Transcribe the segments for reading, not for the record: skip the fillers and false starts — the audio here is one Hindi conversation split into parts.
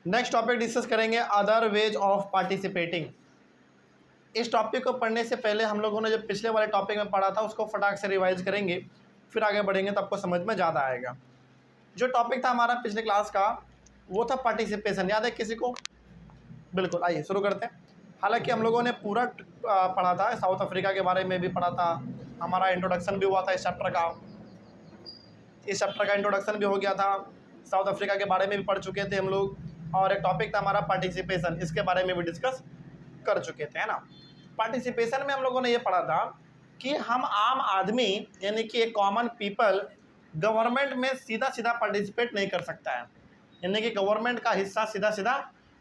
नेक्स्ट टॉपिक डिस्कस करेंगे अदर वेज ऑफ पार्टिसिपेटिंग। इस टॉपिक को पढ़ने से पहले हम लोगों ने जो पिछले वाले टॉपिक में पढ़ा था उसको फटाक से रिवाइज करेंगे, फिर आगे बढ़ेंगे तो आपको समझ में ज़्यादा आएगा। जो टॉपिक था हमारा पिछले क्लास का वो था पार्टिसिपेशन। याद है किसी को? बिल्कुल, आइए शुरू करते हैं। हालांकि हम लोगों ने पूरा पढ़ा था, साउथ अफ्रीका के बारे में भी पढ़ा था, हमारा इंट्रोडक्शन भी हुआ था इस चैप्टर का इंट्रोडक्शन भी हो गया था, साउथ अफ्रीका के बारे में भी पढ़ चुके थे हम लोग, और एक टॉपिक था हमारा पार्टिसिपेशन, इसके बारे में भी डिस्कस कर चुके थे, है ना। पार्टिसिपेशन में हम लोगों ने ये पढ़ा था कि हम आम आदमी यानी कि एक कॉमन पीपल गवर्नमेंट में सीधा सीधा पार्टिसिपेट नहीं कर सकता है, यानी कि गवर्नमेंट का हिस्सा सीधा सीधा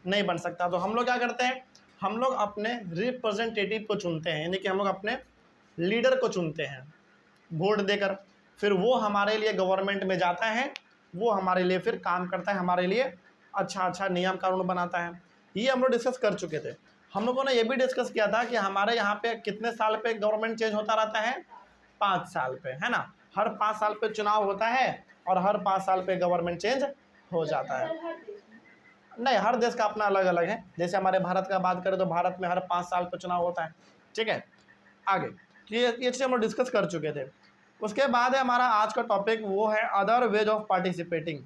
नहीं बन सकता। तो हम लोग क्या करते हैं, हम लोग अपने रिप्रेजेंटेटिव को चुनते हैं, यानी कि हम लोग अपने लीडर को चुनते हैं वोट देकर, फिर वो हमारे लिए गवर्नमेंट में जाता है, वो हमारे लिए फिर काम करता है, हमारे लिए अच्छा नियम कानून बनाता है। ये हम लोग डिस्कस कर चुके थे। हम लोगों ने ये भी डिस्कस किया था कि हमारे यहाँ पे कितने साल पे गवर्नमेंट चेंज होता रहता है, 5 साल पे, है ना। हर 5 साल पे चुनाव होता है और हर 5 साल पे गवर्नमेंट चेंज हो जाता है। नहीं, हर देश का अपना अलग अलग है। जैसे हमारे भारत का बात करें तो भारत में हर 5 साल पे चुनाव होता है, ठीक है। आगे ये चीज़ हम लोग डिस्कस कर चुके थे। उसके बाद है हमारा आज का टॉपिक, वो है अदर वेज ऑफ पार्टिसिपेटिंग।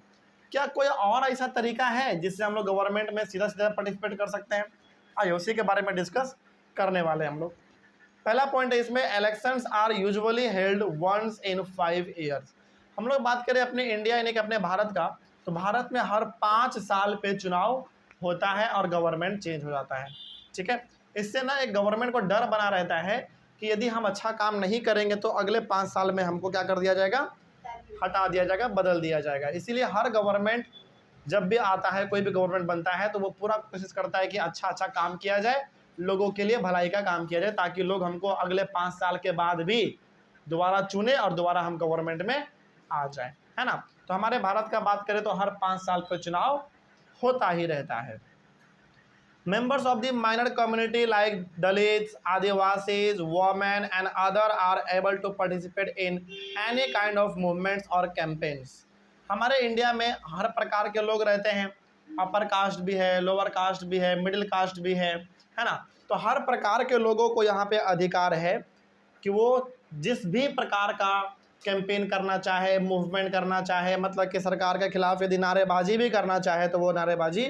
क्या कोई और ऐसा तरीका है जिससे हम लोग गवर्नमेंट में सीधा सीधा पार्टिसिपेट कर सकते हैं? आइए उसी के बारे में डिस्कस करने वाले हैं हम लोग। पहला पॉइंट है इसमें, elections are usually held once in 5 years. हम लोग बात करें अपने इंडिया यानी कि अपने भारत का, तो भारत में हर 5 साल पे चुनाव होता है और गवर्नमेंट चेंज हो जाता है, ठीक है। इससे ना एक गवर्नमेंट को डर बना रहता है कि यदि हम अच्छा काम नहीं करेंगे तो अगले 5 साल में हमको क्या कर दिया जाएगा, हटा दिया जाएगा, बदल दिया जाएगा। इसीलिए हर गवर्नमेंट जब भी आता है, कोई भी गवर्नमेंट बनता है तो वो पूरा कोशिश करता है कि अच्छा काम किया जाए, लोगों के लिए भलाई का काम किया जाए, ताकि लोग हमको अगले 5 साल के बाद भी दोबारा चुने और दोबारा हम गवर्नमेंट में आ जाए, है ना। तो हमारे भारत का बात करें तो हर 5 साल पर चुनाव होता ही रहता है। Members of the minor community like Dalits, Adivasis, women and other are able to participate in any kind of movements or campaigns. हमारे इंडिया में हर प्रकार के लोग रहते हैं, अपर कास्ट भी है, लोअर कास्ट भी है, मिडिल कास्ट भी है ना। तो हर प्रकार के लोगों को यहाँ पे अधिकार है कि वो जिस भी प्रकार का कैंपेन करना चाहे, मूवमेंट करना चाहे, मतलब कि सरकार के खिलाफ यदि नारेबाजी भी करना चाहे तो वो नारेबाजी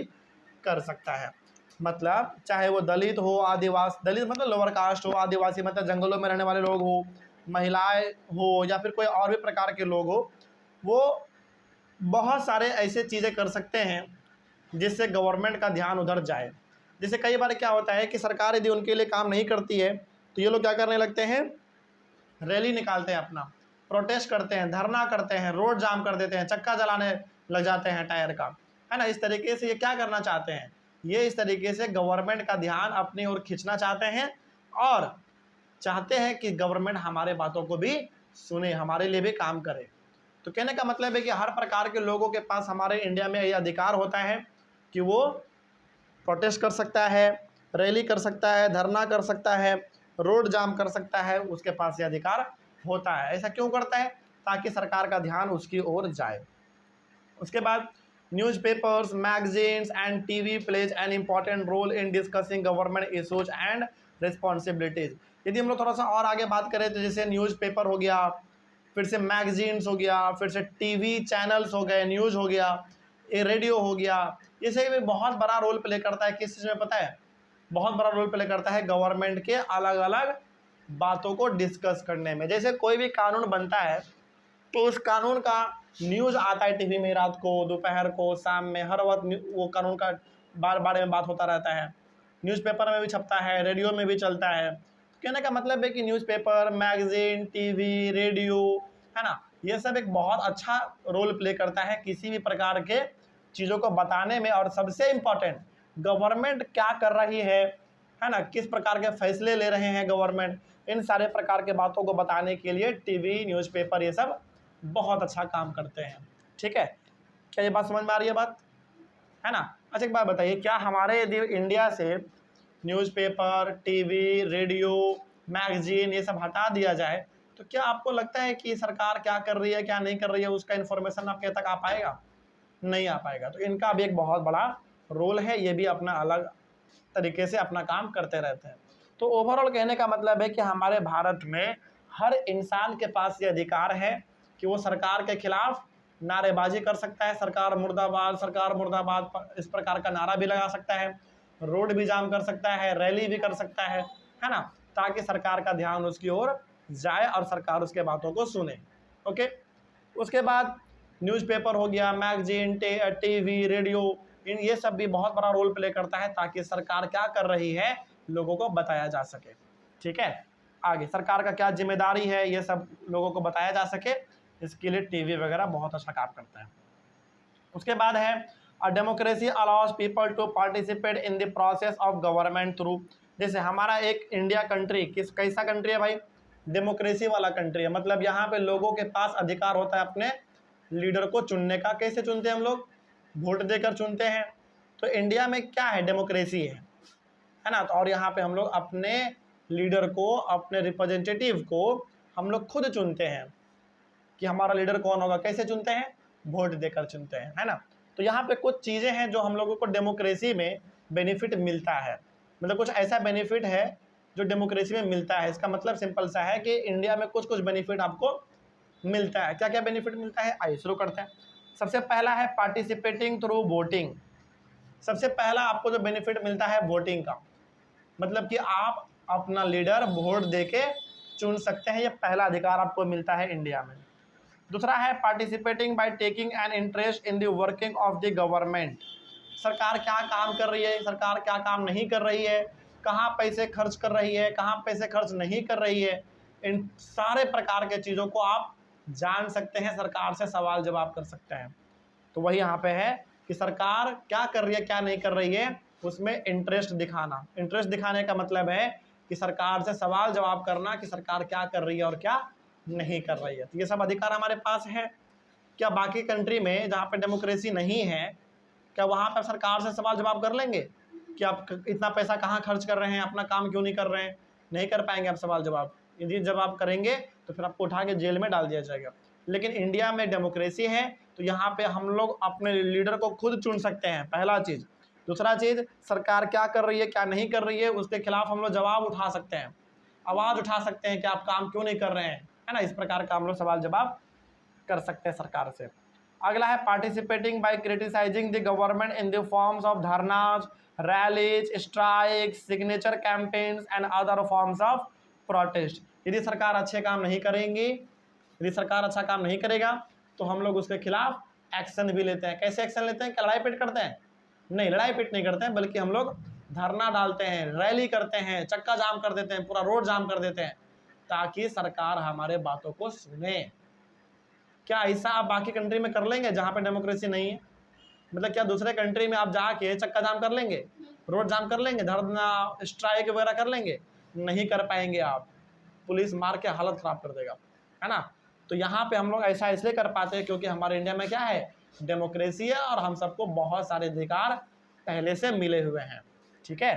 कर सकता है। मतलब चाहे वो दलित हो, आदिवासी, दलित मतलब लोअर कास्ट हो, आदिवासी मतलब जंगलों में रहने वाले लोग हो, महिलाएं हो, या फिर कोई और भी प्रकार के लोग हो, वो बहुत सारे ऐसे चीज़ें कर सकते हैं जिससे गवर्नमेंट का ध्यान उधर जाए। जैसे कई बार क्या होता है कि सरकार यदि उनके लिए काम नहीं करती है तो ये लोग क्या करने लगते हैं, रैली निकालते हैं, अपना प्रोटेस्ट करते हैं, धरना करते हैं, रोड जाम कर देते हैं, चक्का जलाने लग जाते हैं टायर का, है ना। इस तरीके से ये क्या करना चाहते हैं, ये इस तरीके से गवर्नमेंट का ध्यान अपनी ओर खींचना चाहते हैं और चाहते हैं कि गवर्नमेंट हमारे बातों को भी सुने, हमारे लिए भी काम करे। तो कहने का मतलब है कि हर प्रकार के लोगों के पास हमारे इंडिया में ये अधिकार होता है कि वो प्रोटेस्ट कर सकता है, रैली कर सकता है, धरना कर सकता है, रोड जाम कर सकता है, उसके पास ये अधिकार होता है। ऐसा क्यों करता है? ताकि सरकार का ध्यान उसकी ओर जाए। उसके बाद newspapers, magazines and TV plays an important role in discussing government issues and responsibilities. यदि हम लोग थोड़ा सा और आगे बात करें तो जैसे न्यूज़पेपर हो गया, फिर से मैगजीन्स हो गया, फिर से टीवी चैनल्स हो गए, न्यूज़ हो गया, ये रेडियो हो गया, ये सही में बहुत बड़ा रोल प्ले करता है। किस चीज़ में पता है? बहुत बड़ा रोल प्ले करता है गवर्नमेंट के अलग अलग बातों को डिस्कस करने में। जैसे कोई भी कानून बनता है तो उस कानून का न्यूज़ आता है टीवी में, रात को, दोपहर को, शाम में, हर वक्त वो कानून का बारे में बात होता रहता है। न्यूज़पेपर में भी छपता है, रेडियो में भी चलता है। कहने का मतलब है कि न्यूज़पेपर, मैगजीन, टीवी, रेडियो, है ना, ये सब एक बहुत अच्छा रोल प्ले करता है किसी भी प्रकार के चीज़ों को बताने में। और सबसे इम्पॉर्टेंट, गवर्नमेंट क्या कर रही है ना, किस प्रकार के फैसले ले रहे हैं गवर्नमेंट, इन सारे प्रकार के बातों को बताने के लिए टीवी, न्यूज़पेपर ये सब बहुत अच्छा काम करते हैं, ठीक है। क्या ये बात समझ में आ रही है बात, है ना? अच्छा एक बात बताइए, क्या हमारे यदि इंडिया से न्यूज़पेपर, टीवी, रेडियो, मैगजीन ये सब हटा दिया जाए तो क्या आपको लगता है कि सरकार क्या कर रही है, क्या नहीं कर रही है, उसका इन्फॉर्मेशन आपके तक आ पाएगा? नहीं आ पाएगा। तो इनका भी एक बहुत बड़ा रोल है, ये भी अपना अलग तरीके से अपना काम करते रहते हैं। तो ओवरऑल कहने का मतलब है कि हमारे भारत में हर इंसान के पास ये अधिकार है कि वो सरकार के खिलाफ नारेबाजी कर सकता है, सरकार मुर्दाबाद इस प्रकार का नारा भी लगा सकता है, रोड भी जाम कर सकता है, रैली भी कर सकता है ना, ताकि सरकार का ध्यान उसकी ओर जाए और सरकार उसके बातों को सुने। ओके, उसके बाद न्यूज़पेपर हो गया, मैगजीन, टीवी, रेडियो, ये सब भी बहुत बड़ा रोल प्ले करता है ताकि सरकार क्या कर रही है लोगों को बताया जा सके। ठीक है, आगे सरकार का क्या जिम्मेदारी है ये सब लोगों को बताया जा सके, इसके लिए टीवी वगैरह बहुत अच्छा काम करता है। उसके बाद है a democracy allows people to participate in the process of government through. जैसे हमारा एक इंडिया कंट्री कैसा कंट्री है भाई, डेमोक्रेसी वाला कंट्री है, मतलब यहाँ पे लोगों के पास अधिकार होता है अपने लीडर को चुनने का। कैसे चुनते हैं हम लोग, वोट देकर चुनते हैं। तो इंडिया में क्या है, डेमोक्रेसी है ना। तो और यहाँ पे हम लोग अपने लीडर को, अपने रिप्रेजेंटेटिव को हम लोग खुद चुनते हैं कि हमारा लीडर कौन होगा। कैसे चुनते हैं, वोट देकर चुनते हैं, है ना। तो यहाँ पे कुछ चीज़ें हैं जो हम लोगों को डेमोक्रेसी में बेनिफिट मिलता है, मतलब कुछ ऐसा बेनिफिट है जो डेमोक्रेसी में मिलता है। इसका मतलब सिंपल सा है कि इंडिया में कुछ कुछ बेनिफिट आपको मिलता है। क्या क्या बेनिफिट मिलता है, आइए शुरू करते हैं। सबसे पहला है पार्टिसिपेटिंग थ्रू वोटिंग। सबसे पहला आपको जो बेनिफिट मिलता है वोटिंग का, मतलब कि आप अपना लीडर वोट देके चुन सकते हैं, ये पहला अधिकार आपको मिलता है इंडिया में। दूसरा है participating by taking an interest in the working of the government. सरकार क्या काम कर रही है, सरकार क्या काम नहीं कर रही है, कहाँ पैसे खर्च कर रही है, कहाँ पैसे खर्च नहीं कर रही है, इन सारे प्रकार के चीज़ों को आप जान सकते हैं, सरकार से सवाल जवाब कर सकते हैं। तो वही यहाँ पे है कि सरकार क्या कर रही है क्या नहीं कर रही है, उसमें इंटरेस्ट दिखाना। इंटरेस्ट दिखाने का मतलब है कि सरकार से सवाल जवाब करना कि सरकार क्या कर रही है और क्या नहीं कर रही है। तो ये सब अधिकार हमारे पास है। क्या बाकी कंट्री में जहाँ पे डेमोक्रेसी नहीं है, क्या वहाँ पर सरकार से सवाल जवाब कर लेंगे कि आप इतना पैसा कहाँ खर्च कर रहे हैं, अपना काम क्यों नहीं कर रहे हैं? नहीं कर पाएंगे आप सवाल जवाब। यदि जब आप करेंगे तो फिर आपको उठा के जेल में डाल दिया जाएगा। लेकिन इंडिया में डेमोक्रेसी है तो यहाँ पे हम लोग अपने लीडर को खुद चुन सकते हैं, पहला चीज़। दूसरा चीज़, सरकार क्या कर रही है क्या नहीं कर रही है उसके खिलाफ हम लोग जवाब उठा सकते हैं, आवाज़ उठा सकते हैं कि आप काम क्यों नहीं कर रहे हैं, है ना। इस प्रकार का हम लोग सवाल जवाब कर सकते हैं सरकार से। अगला है participating by criticising the government in the forms of dharnas, rallies, strike, signature campaigns and other forms of protest. यदि सरकार अच्छे काम नहीं करेंगी, यदि सरकार अच्छा काम नहीं करेगा तो हम लोग उसके खिलाफ एक्शन भी लेते हैं। कैसे एक्शन लेते हैं, क्या लड़ाई पीट करते हैं? नहीं, लड़ाई पीट नहीं करते हैं, बल्कि हम लोग धरना डालते हैं, रैली करते हैं, चक्का जाम कर देते हैं, पूरा रोड जाम कर देते हैं ताकि सरकार हमारे बातों को सुने। क्या ऐसा आप बाकी कंट्री में कर लेंगे जहाँ पे डेमोक्रेसी नहीं है? मतलब क्या दूसरे कंट्री में आप जाके चक्का जाम कर लेंगे, रोड जाम कर लेंगे, धरना स्ट्राइक वगैरह कर लेंगे? नहीं कर पाएंगे आप, पुलिस मार के हालत ख़राब कर देगा, है ना। तो यहाँ पे हम लोग ऐसा इसलिए कर पाते हैं क्योंकि हमारे इंडिया में क्या है, डेमोक्रेसी है और हम सबको बहुत सारे अधिकार पहले से मिले हुए हैं। ठीक है,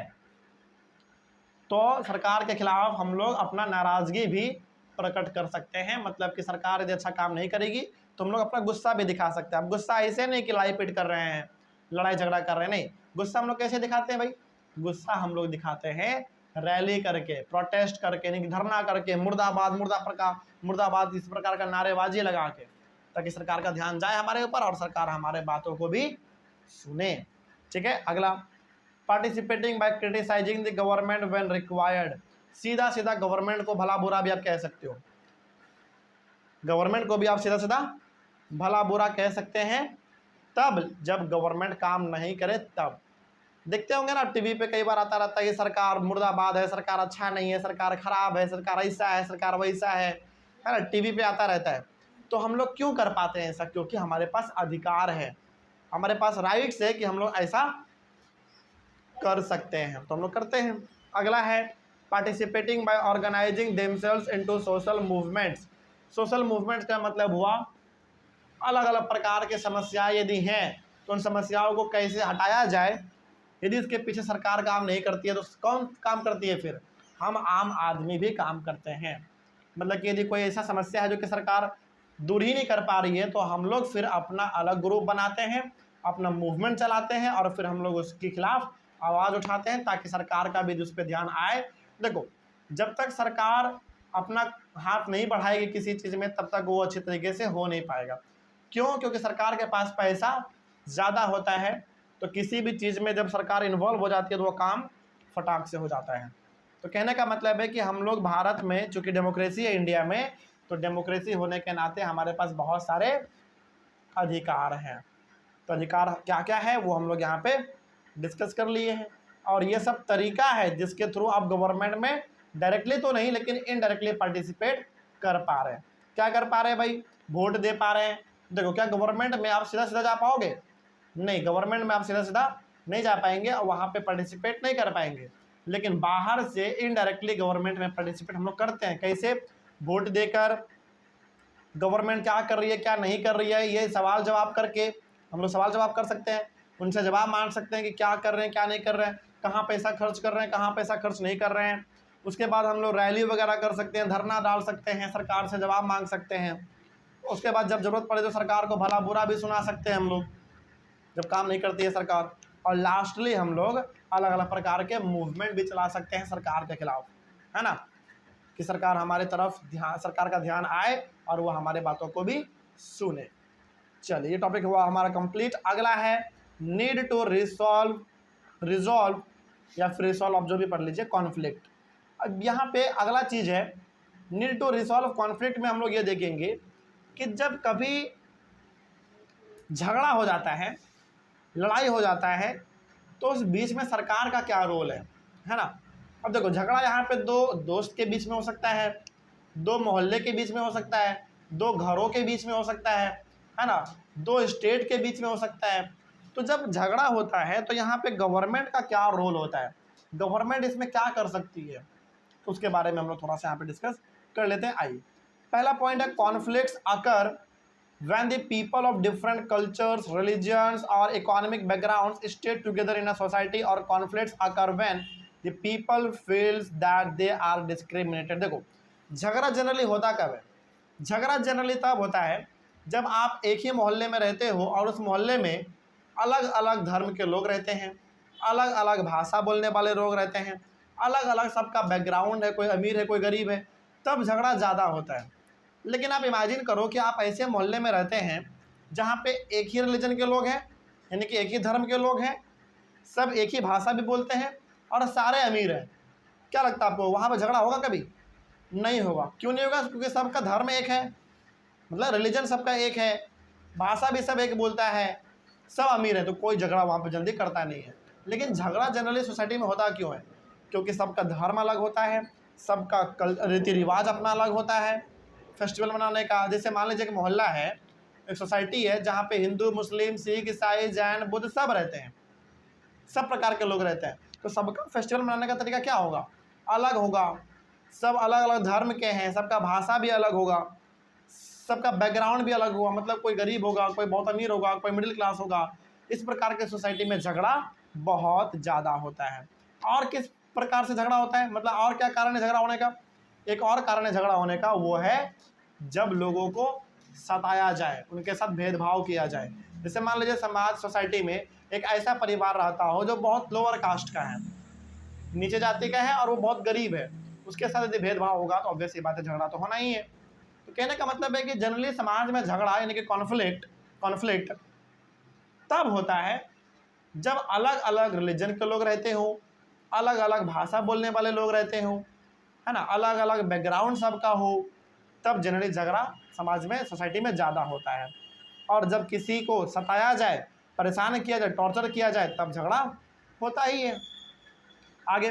तो सरकार के खिलाफ हम लोग अपना नाराज़गी भी प्रकट कर सकते हैं, मतलब कि सरकार यदि अच्छा काम नहीं करेगी तो हम लोग अपना गुस्सा भी दिखा सकते हैं। अब गुस्सा ऐसे नहीं कि लड़ाई पीट कर रहे हैं, लड़ाई झगड़ा कर रहे हैं, नहीं। गुस्सा हम लोग कैसे दिखाते हैं भाई, गुस्सा हम लोग दिखाते हैं रैली करके, प्रोटेस्ट करके, नहीं धरना करके, मुर्दाबाद मुर्दाबाद इस प्रकार का नारेबाजी लगा के, ताकि सरकार का ध्यान जाए हमारे ऊपर और सरकार हमारे बातों को भी सुने। ठीक है, अगला participating by criticising the government when required. सीधा सीधा गवर्नमेंट को भला बुरा भी आप कह सकते हो, गवर्नमेंट को भी आप सीधा सीधा भला बुरा कह सकते हैं तब जब गवर्नमेंट काम नहीं करे तब। देखते होंगे ना टीवी पे कई बार आता रहता है कि सरकार मुर्दाबाद है, सरकार अच्छा नहीं है, सरकार खराब है, सरकार ऐसा है, सरकार वैसा है ना, टीवी पे आता रहता है। तो हम लोग क्यों कर पाते हैं ऐसा, क्योंकि हमारे पास अधिकार है, हमारे पास राइट्स है कि हम लोग ऐसा कर सकते हैं, तो हम लोग करते हैं। अगला है participating by organising themselves into social movements. Social movements का मतलब हुआ अलग अलग प्रकार के समस्याएं यदि हैं तो उन समस्याओं को कैसे हटाया जाए। यदि इसके पीछे सरकार काम नहीं करती है तो कौन काम करती है, फिर हम आम आदमी भी काम करते हैं। मतलब कि यदि कोई ऐसा समस्या है जो कि सरकार दूर ही नहीं कर पा रही है तो हम लोग फिर अपना अलग ग्रुप बनाते हैं अपना मूवमेंट चलाते हैं और फिर हम लोग उसके खिलाफ आवाज़ उठाते हैं ताकि सरकार का भी उस पर ध्यान आए। देखो, जब तक सरकार अपना हाथ नहीं बढ़ाएगी किसी चीज़ में तब तक वो अच्छी तरीके से हो नहीं पाएगा। क्यों? क्योंकि सरकार के पास पैसा ज़्यादा होता है, तो किसी भी चीज़ में जब सरकार इन्वॉल्व हो जाती है तो वो काम फटाक से हो जाता है। तो कहने का मतलब है कि हम लोग भारत में, चूँकि डेमोक्रेसी है इंडिया में, तो डेमोक्रेसी होने के नाते हमारे पास बहुत सारे अधिकार हैं। तो अधिकार क्या क्या है वो हम लोग यहाँ पे डिस्कस कर लिए हैं, और ये सब तरीका है जिसके थ्रू आप गवर्नमेंट में डायरेक्टली तो नहीं लेकिन इनडायरेक्टली पार्टिसिपेट कर पा रहे हैं। क्या कर पा रहे हैं भाई? वोट दे पा रहे हैं। देखो, क्या गवर्नमेंट में आप सीधा सीधा जा पाओगे? नहीं, गवर्नमेंट में आप सीधा सीधा नहीं जा पाएंगे और वहाँ पे पार्टिसिपेट नहीं कर पाएंगे, लेकिन बाहर से इनडायरेक्टली गवर्नमेंट में पार्टिसिपेट हम लोग करते हैं। कैसे? वोट देकर, गवर्नमेंट क्या कर रही है क्या नहीं कर रही है ये सवाल जवाब करके हम लोग सवाल जवाब कर सकते हैं, उनसे जवाब मांग सकते हैं कि क्या कर रहे हैं क्या नहीं कर रहे हैं, कहाँ पैसा खर्च कर रहे हैं कहाँ पैसा खर्च नहीं कर रहे हैं। उसके बाद हम लोग रैली वगैरह कर सकते हैं, धरना डाल सकते हैं, सरकार से जवाब मांग सकते हैं। उसके बाद जब ज़रूरत पड़े तो सरकार को भला बुरा भी सुना सकते हैं हम लोग, जब काम नहीं करती है सरकार। और लास्टली हम लोग अलग अलग प्रकार के मूवमेंट भी चला सकते हैं सरकार के खिलाफ, है ना, कि सरकार हमारे तरफ सरकार का ध्यान आए और वो हमारे बातों को भी सुने। चलिए, ये टॉपिक हुआ हमारा कंप्लीट। अगला है नीड टू रिजॉल्व या फिर रिसॉल्व, आप जो भी पढ़ लीजिए, कॉन्फ्लिक्ट। अब यहाँ पे अगला चीज़ है नीड टू रिसॉल्व कॉन्फ्लिक्ट में हम लोग ये देखेंगे कि जब कभी झगड़ा हो जाता है, लड़ाई हो जाता है, तो उस बीच में सरकार का क्या रोल है ना। अब देखो, झगड़ा यहाँ पे दो दोस्त के बीच में हो सकता है, दो मोहल्ले के बीच में हो सकता है, दो घरों के बीच में हो सकता है ना, दो स्टेट के बीच में हो सकता है। तो जब झगड़ा होता है तो यहाँ पे गवर्नमेंट का क्या रोल होता है, गवर्नमेंट इसमें क्या कर सकती है, तो उसके बारे में हम लोग थोड़ा सा यहाँ पे डिस्कस कर लेते हैं। आइए, पहला पॉइंट है conflicts occur when the people of different cultures, religions or economic backgrounds stay together in a society, or conflicts occur when the people feels that they are discriminated। देखो, झगड़ा जनरली होता कब है? झगड़ा जनरली तब होता है जब आप एक ही मोहल्ले में रहते हो और उस मोहल्ले में अलग अलग धर्म के लोग रहते हैं, अलग अलग भाषा बोलने वाले लोग रहते हैं, अलग अलग सबका बैकग्राउंड है, कोई अमीर है कोई गरीब है, तब झगड़ा ज़्यादा होता है। लेकिन आप इमेजिन करो कि आप ऐसे मोहल्ले में रहते हैं जहाँ पे एक ही रिलीजन के लोग हैं, यानी कि एक ही धर्म के लोग हैं, सब एक ही भाषा भी बोलते हैं और सारे अमीर हैं। क्या लगता है आपको, वहाँ पर झगड़ा होगा? कभी नहीं होगा। क्यों नहीं होगा? क्योंकि सबका धर्म एक है, मतलब रिलीजन सबका एक है, भाषा भी सब एक बोलता है, सब अमीर है, तो कोई झगड़ा वहाँ पर जल्दी करता नहीं है। लेकिन झगड़ा जनरली सोसाइटी में होता क्यों है? क्योंकि सबका धर्म अलग होता है, सबका रीति रिवाज अपना अलग होता है, फेस्टिवल मनाने का। जैसे मान लीजिए एक मोहल्ला है, एक सोसाइटी है जहाँ पे हिंदू, मुस्लिम, सिख, ईसाई, जैन, बुद्ध सब रहते हैं, सब प्रकार के लोग रहते हैं, तो सबका फेस्टिवल मनाने का तरीका क्या होगा? अलग होगा। सब अलग अलग धर्म के हैं, सबका भाषा भी अलग होगा, सबका बैकग्राउंड भी अलग होगा, मतलब कोई गरीब होगा, कोई बहुत अमीर होगा, कोई मिडिल क्लास होगा। इस प्रकार के सोसाइटी में झगड़ा बहुत ज़्यादा होता है। और किस प्रकार से झगड़ा होता है, मतलब और क्या कारण है झगड़ा होने का? एक और कारण है झगड़ा होने का, वो है जब लोगों को सताया जाए, उनके साथ भेदभाव किया जाए। जैसे मान लीजिए समाज, सोसाइटी में एक ऐसा परिवार रहता हो जो बहुत लोअर कास्ट का है, नीचे जाति का है और वो बहुत गरीब है, उसके साथ यदि भेदभाव होगा तो ऑब्वियस बात है, झगड़ा तो होना ही है। तो कहने का मतलब है कि जनरली समाज में झगड़ा यानी कि कॉन्फ्लिक्ट तब होता है जब अलग अलग रिलीजन के लोग रहते हो, अलग अलग भाषा बोलने वाले लोग रहते हो, है ना, अलग अलग बैकग्राउंड सबका हो, तब जनरली झगड़ा समाज में, सोसाइटी में ज़्यादा होता है। और जब किसी को सताया जाए, परेशान किया जाए, टॉर्चर किया जाए, तब झगड़ा होता ही है। आगे,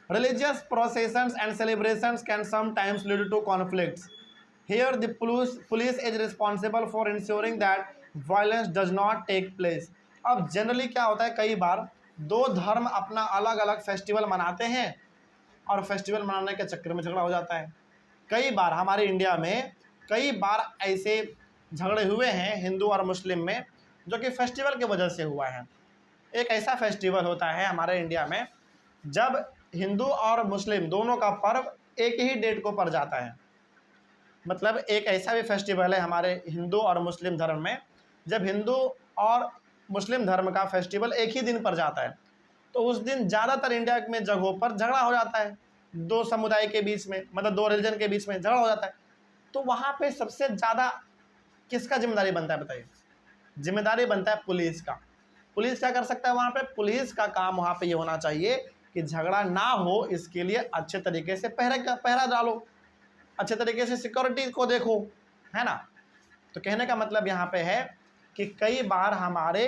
religious processions and celebrations can sometimes lead to conflicts. Here the police is responsible for ensuring that violence does not take place. अब जनरली क्या होता है, कई बार दो धर्म अपना अलग अलग फेस्टिवल मनाते हैं और फेस्टिवल मनाने के चक्कर में झगड़ा हो जाता है। कई बार हमारे इंडिया में कई बार ऐसे झगड़े हुए हैं हिंदू और मुस्लिम में, जो कि फेस्टिवल की वजह से हुआ है। एक ऐसा फेस्टिवल होता है हमारे इंडिया में जब हिंदू और मुस्लिम दोनों का पर्व एक ही डेट को पड़ जाता है। मतलब एक ऐसा भी फेस्टिवल है हमारे हिंदू और मुस्लिम धर्म में, जब हिंदू और मुस्लिम धर्म का फेस्टिवल एक ही दिन पर जाता है, तो उस दिन ज़्यादातर इंडिया में जगहों पर झगड़ा हो जाता है, दो समुदाय के बीच में, मतलब दो रिलीजन के बीच में झगड़ा हो जाता है। तो वहाँ पे सबसे ज़्यादा किसका जिम्मेदारी बनता है बताइए? जिम्मेदारी बनता है पुलिस का। पुलिस क्या कर सकता है वहाँ पे? पुलिस का काम वहाँ पे ये होना चाहिए कि झगड़ा ना हो, इसके लिए अच्छे तरीके से पहरा डालो, अच्छे तरीके से सिक्योरिटी को देखो, है ना। तो कहने का मतलब यहाँ पे है कि कई बार हमारे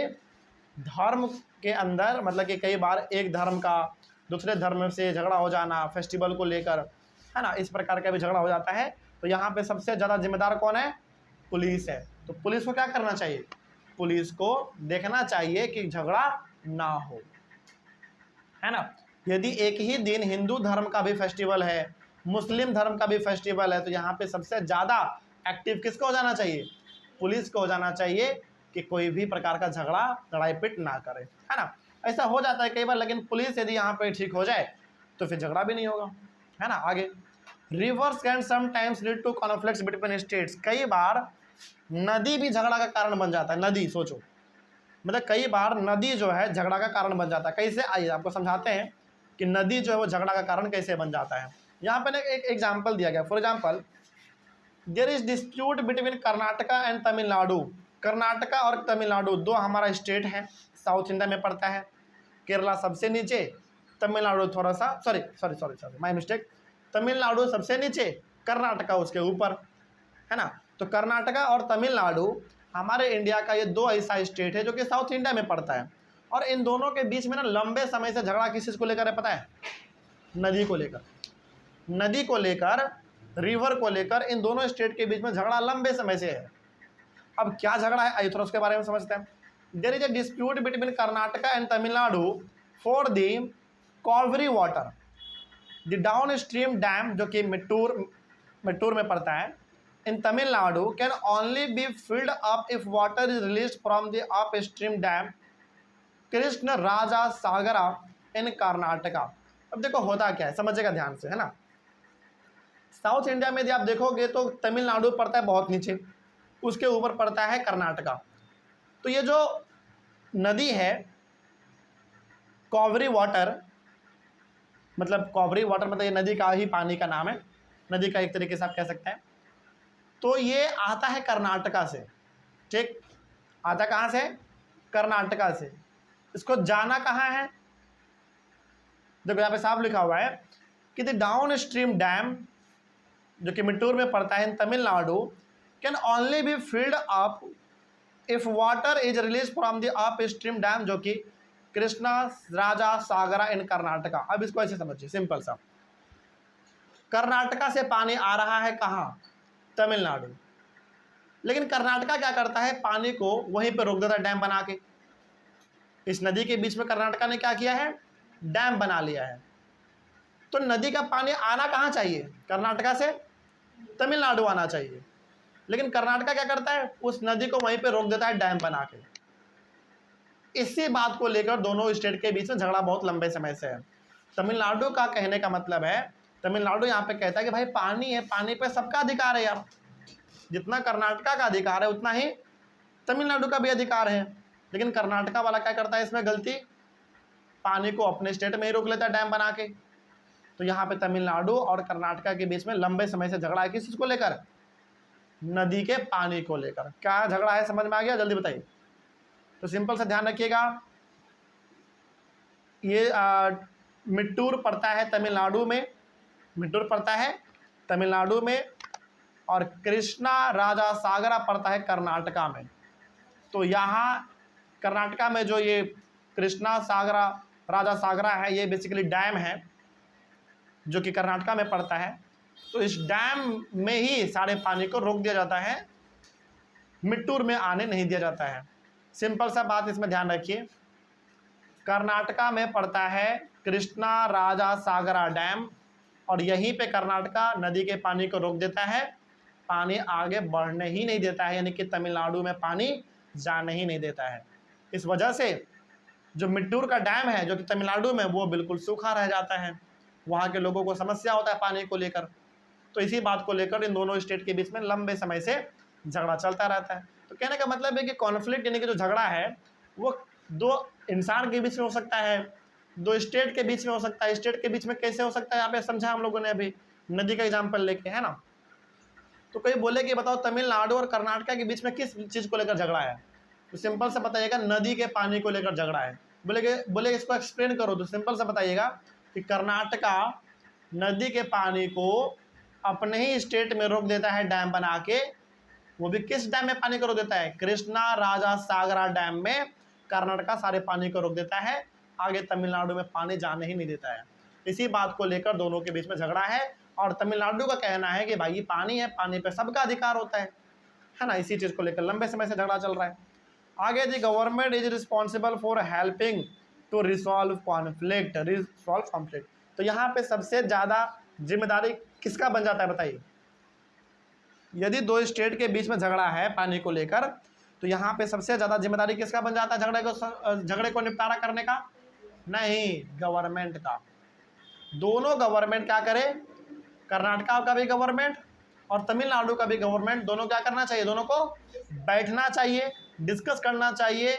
धर्म के अंदर, मतलब कि कई बार एक धर्म का दूसरे धर्म से झगड़ा हो जाना फेस्टिवल को लेकर, है ना, इस प्रकार का भी झगड़ा हो जाता है। तो यहाँ पे सबसे ज़्यादा जिम्मेदार कौन है? पुलिस है। तो पुलिस को क्या करना चाहिए? पुलिस को देखना चाहिए कि झगड़ा ना हो, है ना। यदि एक ही दिन हिंदू धर्म का भी फेस्टिवल है, मुस्लिम धर्म का भी फेस्टिवल है, तो यहाँ पे सबसे ज़्यादा एक्टिव किसको हो जाना चाहिए? पुलिस को हो जाना चाहिए कि कोई भी प्रकार का झगड़ा लड़ाई पिट ना करे, है ना। ऐसा हो जाता है कई बार, लेकिन पुलिस यदि यहाँ पे ठीक हो जाए तो फिर झगड़ा भी नहीं होगा, है ना। आगे, rivers can sometimes lead to conflicts between states. कई बार नदी भी झगड़ा का कारण बन जाता है। नदी, सोचो, मतलब कई बार नदी जो है झगड़ा का कारण बन जाता है। कैसे? आइए आपको समझाते हैं कि नदी जो है वो झगड़ा का कारण कैसे बन जाता है। यहाँ पे एक एग्जाम्पल दिया गया। For example, there is dispute between Karnataka and Tamil Nadu. Karnataka और तमिलनाडु दो हमारा स्टेट है, साउथ इंडिया में पड़ता है। केरला सबसे नीचे, तमिलनाडु थोड़ा सा, सॉरी माय मिस्टेक, तमिलनाडु सबसे नीचे, कर्नाटका उसके ऊपर, है ना। तो कर्नाटका और तमिलनाडु हमारे इंडिया का ये दो ऐसा स्टेट है जो कि साउथ इंडिया में पड़ता है। और इन दोनों के बीच में ना लंबे समय से झगड़ा किस चीज़ को लेकर है पता है? नदी को लेकर। नदी को लेकर, रिवर को लेकर इन दोनों स्टेट के बीच में झगड़ा लंबे समय से है। अब क्या झगड़ा है, आइए थोड़ा उसके बारे में समझते हैं। There is a dispute between Karnataka and Tamil Nadu for the Kaveri water. The downstream dam, जो कि मिट्टूर में पड़ता है, in Tamil Nadu can only be filled up if water is release from the upstream dam Krishna Raja Sagara in Karnataka. अब देखो होता क्या है, समझिएगा ध्यान से, है ना। साउथ इंडिया में यदि आप देखोगे तो तमिलनाडु पड़ता है बहुत नीचे, उसके ऊपर पड़ता है कर्नाटका। तो ये जो नदी है कावेरी वाटर, मतलब कावेरी वाटर मतलब ये नदी का ही पानी का नाम है, नदी का एक तरीके से आप कह सकते हैं। तो ये आता है कर्नाटका से, ठीक, आता कहाँ से? कर्नाटका से। इसको जाना कहाँ है? देखो यहाँ पे साफ लिखा हुआ है कि द डाउन स्ट्रीम डैम, जो कि मिट्टूर में पड़ता है in Tamil Nadu, can only be filled up if water is release from the upstream dam, जो कि कृष्णा राजा सागरा इन कर्नाटका। अब इसको ऐसे समझिए, सिंपल सा, कर्नाटका से पानी आ रहा है कहाँ? तमिलनाडु। लेकिन कर्नाटका क्या करता है? पानी को वहीं पर रोक देता है, डैम बना के। इस नदी के बीच में कर्नाटका ने क्या किया है? डैम बना लिया है। तो नदी का पानी आना कहाँ चाहिए? कर्नाटका से तमिलनाडु आना चाहिए। लेकिन कर्नाटका क्या करता है? उस नदी को वहीं पे रोक देता है, डैम बना के। इसी बात को लेकर दोनों स्टेट के बीच में झगड़ा बहुत लंबे समय से है। तमिलनाडु का कहने का मतलब है, तमिलनाडु यहाँ पे कहता है कि भाई पानी है, पानी पे सबका अधिकार है यार, जितना कर्नाटका का अधिकार है उतना ही तमिलनाडु का भी अधिकार है। लेकिन कर्नाटका वाला क्या करता है इसमें गलती? पानी को अपने स्टेट में ही रोक लेता है, डैम बना के। तो यहाँ पे तमिलनाडु और कर्नाटका के बीच में लंबे समय से झगड़ा है, किस चीज को लेकर? नदी के पानी को लेकर। क्या झगड़ा है, समझ में आ गया? जल्दी बताइए। तो सिंपल सा ध्यान रखिएगा, ये मिट्टूर पड़ता है तमिलनाडु में, मिट्टूर पड़ता है तमिलनाडु में, और कृष्णा राजा सागरा पड़ता है कर्नाटका में। तो यहाँ कर्नाटका में जो ये कृष्णा सागरा राजा सागरा है, ये बेसिकली डैम है जो कि कर्नाटका में पड़ता है। तो इस डैम में ही सारे पानी को रोक दिया जाता है, मिट्टूर में आने नहीं दिया जाता है। सिंपल सा बात इसमें ध्यान रखिए, कर्नाटका में पड़ता है कृष्णा राजा सागरा डैम, और यहीं पे कर्नाटका नदी के पानी को रोक देता है, पानी आगे बढ़ने ही नहीं देता है, यानी कि तमिलनाडु में पानी जाने ही नहीं देता है। इस वजह से जो मिट्टूर का डैम है जो कि तमिलनाडु में, वो बिल्कुल सूखा रह जाता है, वहाँ के लोगों को समस्या होता है पानी को लेकर। तो इसी बात को लेकर इन दोनों स्टेट के बीच में लंबे समय से झगड़ा चलता रहता है। तो कहने का मतलब है कि कॉन्फ्लिक्ट यानी कि जो झगड़ा है वो दो इंसान के बीच में हो सकता है, दो स्टेट के बीच में हो सकता है। स्टेट के बीच में कैसे हो सकता है, यहाँ पे समझा हम लोगों ने अभी नदी का एग्जाम्पल लेके, है ना। तो कोई बोले कि बताओ तमिलनाडु और कर्नाटक के बीच में किस चीज़ को लेकर झगड़ा है, तो सिंपल से बताइएगा नदी के पानी को लेकर झगड़ा है। बोले इसको एक्सप्लेन करो, तो सिंपल से बताइएगा कि कर्नाटका नदी के पानी को अपने ही स्टेट में रोक देता है डैम बना के। वो भी किस डैम में पानी को रोक देता है, कृष्णा राजा सागरा डैम में कर्नाटका सारे पानी को रोक देता है, आगे तमिलनाडु में पानी जाने ही नहीं देता है। इसी बात को लेकर दोनों के बीच में झगड़ा है, और तमिलनाडु का कहना है कि भाई ये पानी है, पानी पे सबका अधिकार होता है ना। इसी चीज़ को लेकर लंबे समय से झगड़ा चल रहा है। आगे the government is responsible for helping to resolve conflict. तो यहाँ पे सबसे ज़्यादा जिम्मेदारी किसका बन जाता है बताइए। यदि दो स्टेट के बीच में झगड़ा है पानी को लेकर, तो यहाँ पे सबसे ज़्यादा जिम्मेदारी किसका बन जाता है झगड़े को निपटारा करने का? नहीं, गवर्नमेंट का। दोनों गवर्नमेंट क्या करे, कर्नाटका का भी गवर्नमेंट और तमिलनाडु का भी गवर्नमेंट, दोनों क्या करना चाहिए, दोनों को बैठना चाहिए, डिस्कस करना चाहिए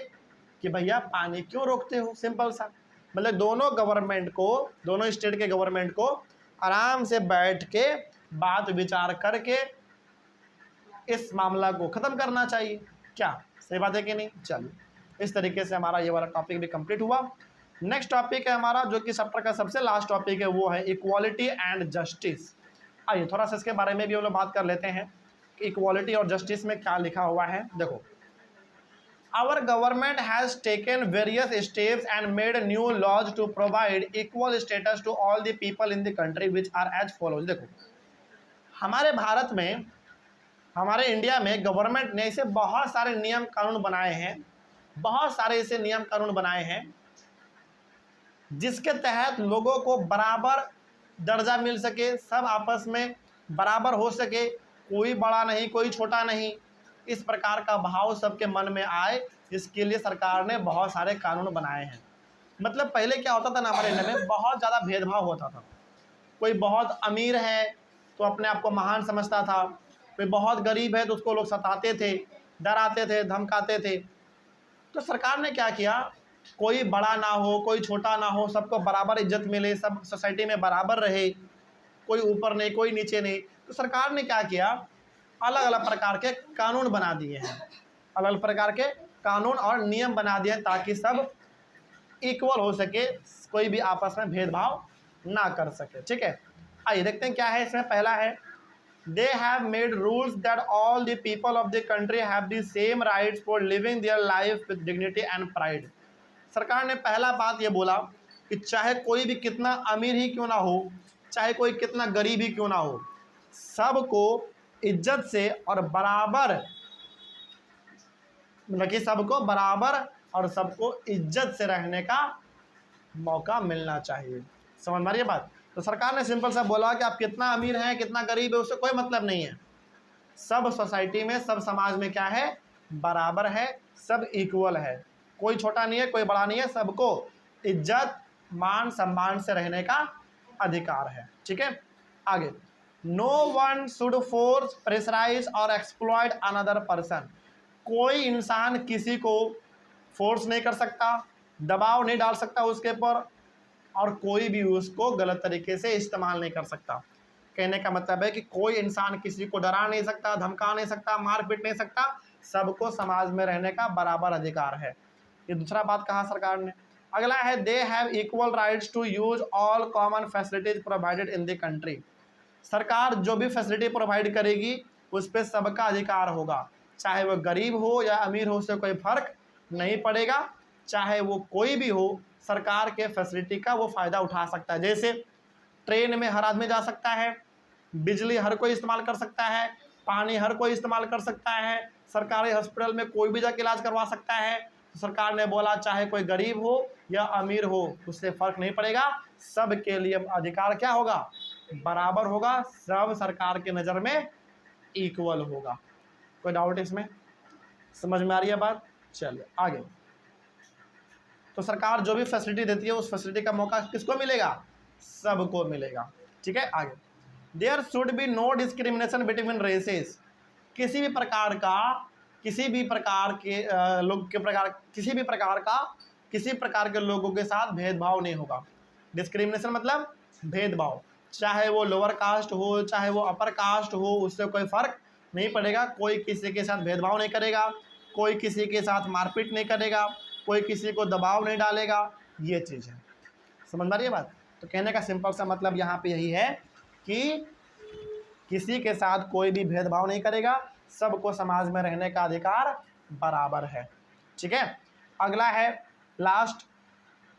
कि भैया पानी क्यों रोकते हो। सिंपल सा, मतलब दोनों गवर्नमेंट को, दोनों स्टेट के गवर्नमेंट को आराम से बैठ के बात विचार करके इस मामला को ख़त्म करना चाहिए। क्या सही बात है कि नहीं? चलिए, इस तरीके से हमारा ये वाला टॉपिक भी कंप्लीट हुआ। नेक्स्ट टॉपिक है हमारा, जो कि चैप्टर का सबसे लास्ट टॉपिक है, वो है इक्वालिटी एंड जस्टिस। आइए थोड़ा सा इसके बारे में भी हम लोग बात कर लेते हैं कि इक्वालिटी और जस्टिस में क्या लिखा हुआ है। देखो, our government has taken various steps and made new laws to provide equal status to all the people in the country which are as follows. देखो, हमारे भारत में, हमारे इंडिया में गवर्नमेंट ने ऐसे बहुत सारे नियम कानून बनाए हैं, बहुत सारे ऐसे नियम कानून बनाए हैं जिसके तहत लोगों को बराबर दर्जा मिल सके, सब आपस में बराबर हो सके, कोई बड़ा नहीं कोई छोटा नहीं, इस प्रकार का भाव सबके मन में आए, इसके लिए सरकार ने बहुत सारे कानून बनाए हैं। मतलब पहले क्या होता था ना, हमारे इंडिया में बहुत ज़्यादा भेदभाव होता था। कोई बहुत अमीर है तो अपने आप को महान समझता था, कोई बहुत गरीब है तो उसको लोग सताते थे, डराते थे, धमकाते थे। तो सरकार ने क्या किया, कोई बड़ा ना हो कोई छोटा ना हो, सबको बराबर इज्जत मिले, सब सोसाइटी में बराबर रहे, कोई ऊपर नहीं कोई नीचे नहीं। तो सरकार ने क्या किया, अलग अलग प्रकार के कानून बना दिए हैं, अलग अलग प्रकार के कानून और नियम बना दिए हैं ताकि सब इक्वल हो सके, कोई भी आपस में भेदभाव ना कर सके। ठीक है, आइए देखते हैं क्या है इसमें। पहला है, they have made rules that all the people of the country have the same rights for living their life with dignity and pride। सरकार ने पहला बात ये बोला कि चाहे कोई भी कितना अमीर ही क्यों ना हो, चाहे कोई कितना गरीब ही क्यों ना हो, सबको इज्जत से और बराबर, मतलब कि सबको बराबर और सबको इज्जत से रहने का मौका मिलना चाहिए। समझ में आ रही है बात? तो सरकार ने सिंपल सा बोला कि आप कितना अमीर हैं कितना गरीब है उससे कोई मतलब नहीं है, सब सोसाइटी में, सब समाज में क्या है, बराबर है, सब इक्वल है, कोई छोटा नहीं है कोई बड़ा नहीं है, सबको इज्जत मान सम्मान से रहने का अधिकार है। ठीक है, आगे, no one should force pressurise और एक्सप्लॉयट अनदर पर्सन। कोई इंसान किसी को फोर्स नहीं कर सकता, दबाव नहीं डाल सकता उसके ऊपर, और कोई भी उसको गलत तरीके से इस्तेमाल नहीं कर सकता। कहने का मतलब है कि कोई इंसान किसी को डरा नहीं सकता, धमका नहीं सकता, मार पीट नहीं सकता, सबको समाज में रहने का बराबर अधिकार है। ये दूसरा बात कहा सरकार ने। अगला है, they have equal rights to use all common facilities provided in the country. सरकार जो भी फैसिलिटी प्रोवाइड करेगी उस पर सबका अधिकार होगा, चाहे वो गरीब हो या अमीर हो, उससे कोई फर्क नहीं पड़ेगा, चाहे वो कोई भी हो, सरकार के फैसिलिटी का वो फ़ायदा उठा सकता है। जैसे ट्रेन में हर आदमी जा सकता है, बिजली हर कोई इस्तेमाल कर सकता है, पानी हर कोई इस्तेमाल कर सकता है, सरकारी हॉस्पिटल में कोई भी जाके इलाज करवा सकता है। तो सरकार ने बोला चाहे कोई गरीब हो या अमीर हो, उससे फ़र्क नहीं पड़ेगा, सब के लिए अधिकार क्या होगा, बराबर होगा, सब सरकार के नज़र में इक्वल होगा। कोई डाउट इसमें? समझ में आ रही है बात? चलिए आगे। तो सरकार जो भी फैसिलिटी देती है उस फैसिलिटी का मौका किसको मिलेगा, सबको मिलेगा। ठीक है, आगे, there should be no discrimination between races. किसी भी प्रकार का किसी भी प्रकार के किसी प्रकार के लोगों के साथ भेदभाव नहीं होगा। डिस्क्रिमिनेशन मतलब भेदभाव, चाहे वो लोअर कास्ट हो चाहे वो अपर कास्ट हो, उससे कोई फर्क नहीं पड़ेगा। कोई किसी के साथ भेदभाव नहीं करेगा, कोई किसी के साथ मारपीट नहीं करेगा, कोई किसी को दबाव नहीं डालेगा। ये चीज़ है, समझ में आ रही है बात। तो कहने का सिंपल सा मतलब यहाँ पे यही है कि किसी के साथ कोई भी भेदभाव नहीं करेगा, सबको समाज में रहने का अधिकार बराबर है। ठीक है, अगला है last,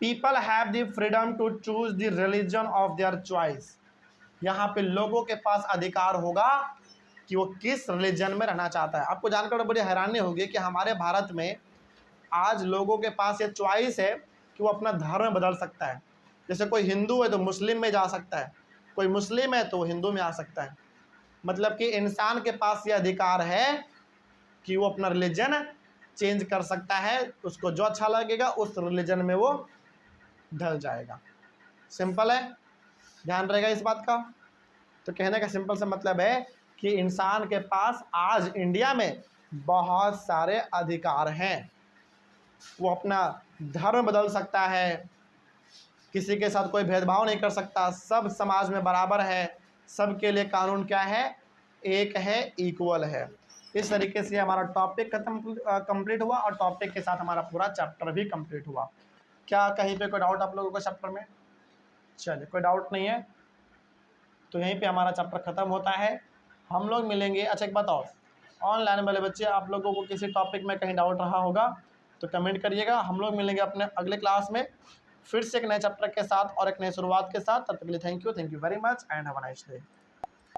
people have the freedom to choose the religion of their choice. यहाँ पे लोगों के पास अधिकार होगा कि वो किस रिलीजन में रहना चाहता है। आपको जानकर बड़ी हैरानी होगी कि हमारे भारत में आज लोगों के पास ये चॉइस है कि वो अपना धर्म बदल सकता है। जैसे कोई हिंदू है तो मुस्लिम में जा सकता है, कोई मुस्लिम है तो वो हिंदू में आ सकता है। मतलब कि इंसान के पास ये अधिकार है कि वो अपना रिलीजन चेंज कर सकता है, उसको जो अच्छा लगेगा उस रिलीजन में वो ढल जाएगा। सिंपल है, ध्यान रहेगा इस बात का। तो कहने का सिंपल सा मतलब है कि इंसान के पास आज इंडिया में बहुत सारे अधिकार हैं। वो अपना धर्म बदल सकता है, किसी के साथ कोई भेदभाव नहीं कर सकता, सब समाज में बराबर है, सबके लिए कानून क्या है, एक है, इक्वल है। इस तरीके से हमारा टॉपिक कंप्लीट हुआ और टॉपिक के साथ हमारा पूरा चैप्टर भी कंप्लीट हुआ। क्या कहीं पे कोई डाउट आप लोगों को चैप्टर में? चलिए, कोई डाउट नहीं है तो यहीं पे हमारा चैप्टर ख़त्म होता है। हम लोग मिलेंगे। अच्छा एक बताओ, ऑनलाइन वाले बच्चे, आप लोगों को किसी टॉपिक में कहीं डाउट रहा होगा तो कमेंट करिएगा। हम लोग मिलेंगे अपने अगले क्लास में फिर से एक नए चैप्टर के साथ और एक नई शुरुआत के साथ। तब तक के लिए thank you very much and have a nice day.